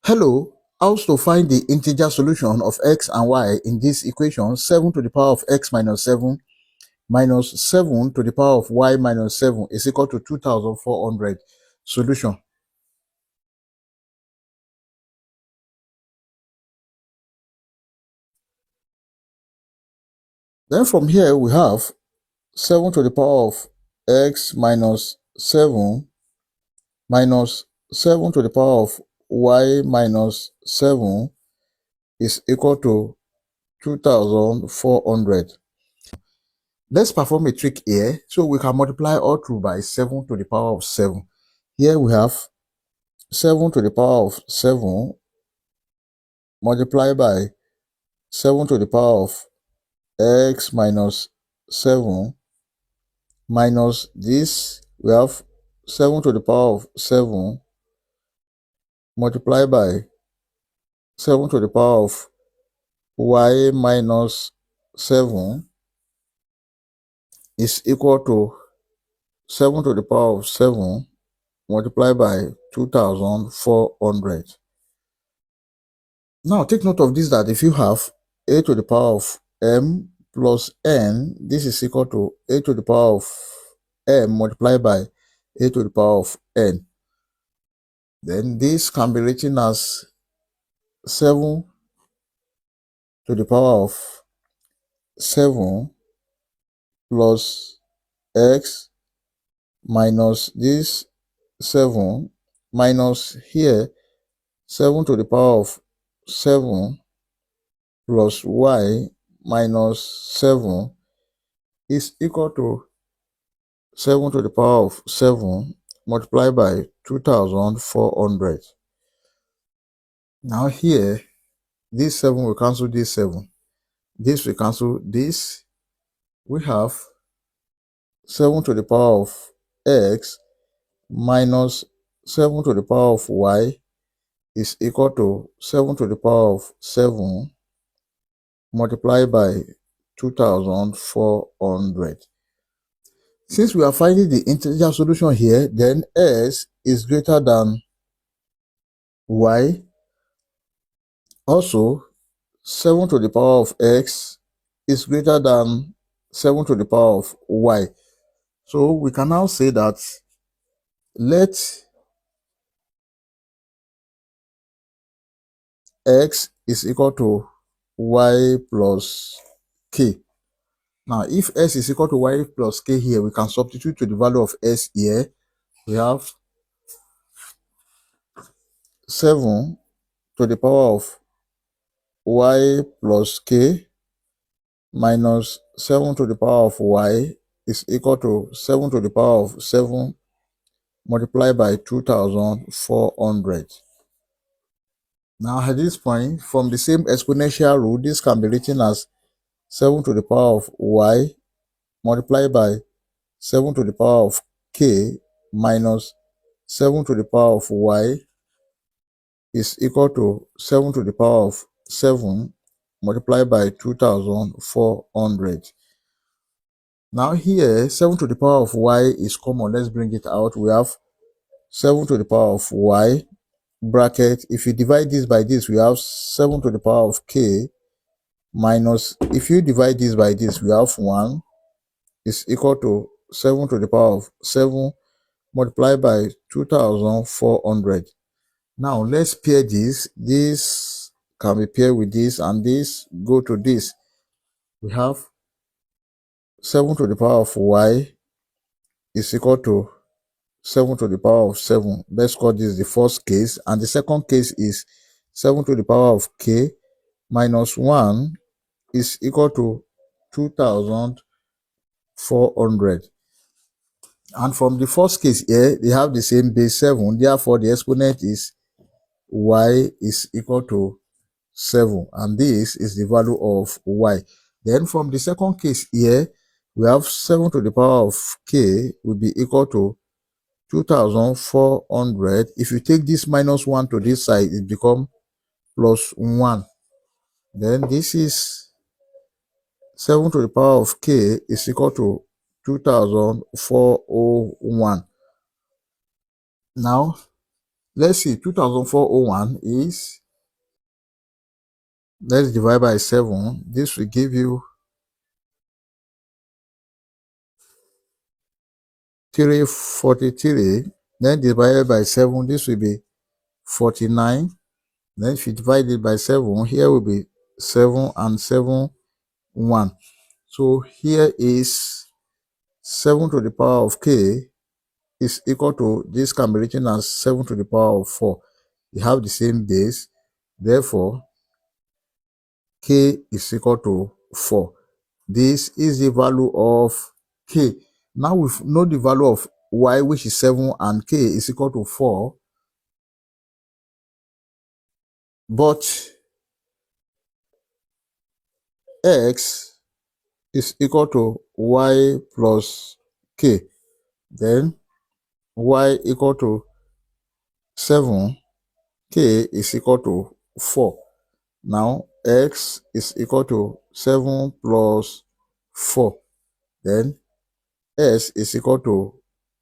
Hello, how to find the integer solution of x and y in this equation 7 to the power of x minus 7 minus 7 to the power of y minus 7 is equal to 2400 solution. Then from here we have 7 to the power of x minus 7 minus 7 to the power of y minus 7 is equal to 2400. Let's perform a trick here so we can multiply all through by 7 to the power of 7. Here we have 7 to the power of 7 multiplied by 7 to the power of x minus 7 minus this, we have 7 to the power of 7 multiplied by 7 to the power of y minus 7 is equal to 7 to the power of 7 multiplied by 2400. Now take note of this, that if you have a to the power of m plus n, this is equal to a to the power of m multiplied by a to the power of n. Then this can be written as 7 to the power of 7 plus x minus this 7 minus here 7 to the power of 7 plus y minus 7 is equal to 7 to the power of 7 multiplied by 2400. Now here, this 7 will cancel this 7. This will cancel this. We have 7 to the power of x minus 7 to the power of y is equal to 7 to the power of 7 multiplied by 2400. Since we are finding the integer solution here, then x is greater than y. Also, 7 to the power of x is greater than 7 to the power of y. So we can now say that let x is equal to y plus k. Now, if s is equal to y plus k here, we can substitute to the value of s here. We have 7 to the power of y plus k minus 7 to the power of y is equal to 7 to the power of 7 multiplied by 2400. Now at this point, from the same exponential rule, this can be written as 7 to the power of y multiplied by 7 to the power of k minus 7 to the power of y is equal to 7 to the power of 7 multiplied by 2400. Now here, 7 to the power of y is common. Let's bring it out. We have 7 to the power of y bracket. If you divide this by this, we have 7 to the power of k minus, if you divide this by this, we have 1 is equal to 7 to the power of 7 multiplied by 2400. Now let's pair this. This can be paired with this, and this go to this. We have 7 to the power of y is equal to 7 to the power of 7. Let's call this the first case, and the second case is 7 to the power of k minus 1 is equal to 2400. And from the first case here, they have the same base 7. Therefore, the exponent is y is equal to 7. And this is the value of y. Then from the second case here, we have 7 to the power of k will be equal to 2400. If you take this minus 1 to this side, it becomes plus 1. Then this is 7 to the power of k is equal to 2401. Now, Let's see, 2401 is, let's divide by 7. This will give you 343. Then divided by 7, this will be 49. Then if you divide it by 7, here will be 7 and 7, 1. So here is 7 to the power of k is equal to, this can be written as 7 to the power of 4. You have the same base. Therefore, k is equal to 4. This is the value of k. Now we know the value of y, which is 7, and k is equal to 4. But x is equal to y plus k. Then y equal to 7, k is equal to 4. Now x is equal to 7 plus 4. Then s is equal to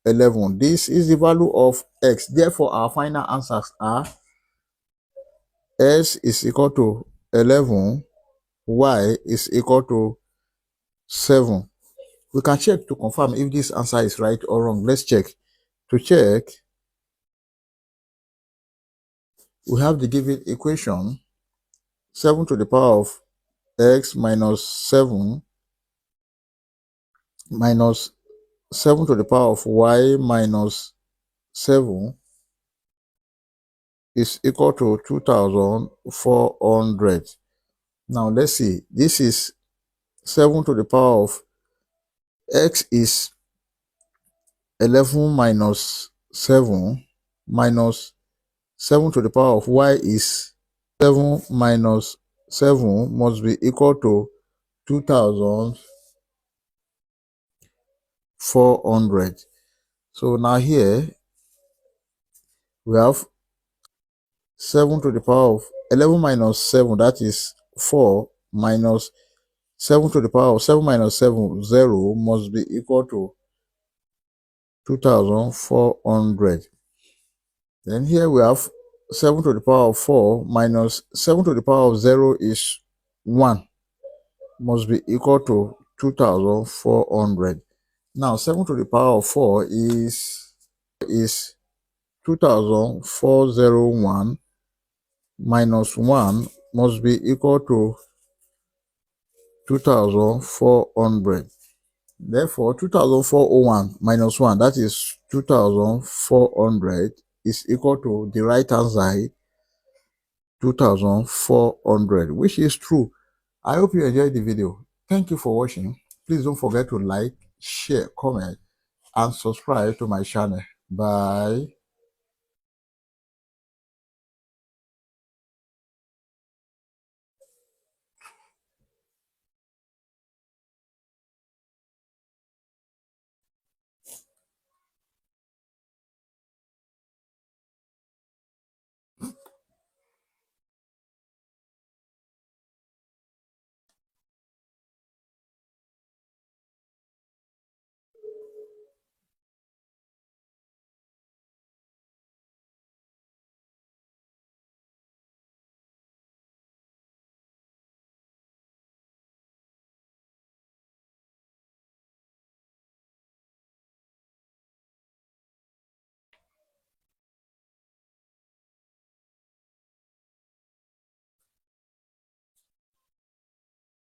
11. This is the value of x. Therefore, our final answers are s is equal to 11, y is equal to 7. We can check to confirm if this answer is right or wrong. Let's check. To check, we have the given equation, 7 to the power of x minus 7 minus 7 to the power of y minus 7 is equal to 2,400. Now let's see. This is 7 to the power of x is 11 minus 7 minus 7 to the power of y is 7 minus 7 must be equal to 2,400. So now here we have 7 to the power of 11 minus 7, that is 4, minus 7 to the power of 7 minus 7, 0, must be equal to 2,400. Then here we have 7 to the power of 4 minus 7 to the power of 0 is 1, must be equal to 2,400. Now 7 to the power of 4 is 2,401 minus 1 must be equal to 2,400. Therefore, 2,401 minus 1, that is 2,400, is equal to the right hand side, 2,400, which is true. I hope you enjoyed the video. Thank you for watching. Please don't forget to like, share, comment, and subscribe to my channel. Bye.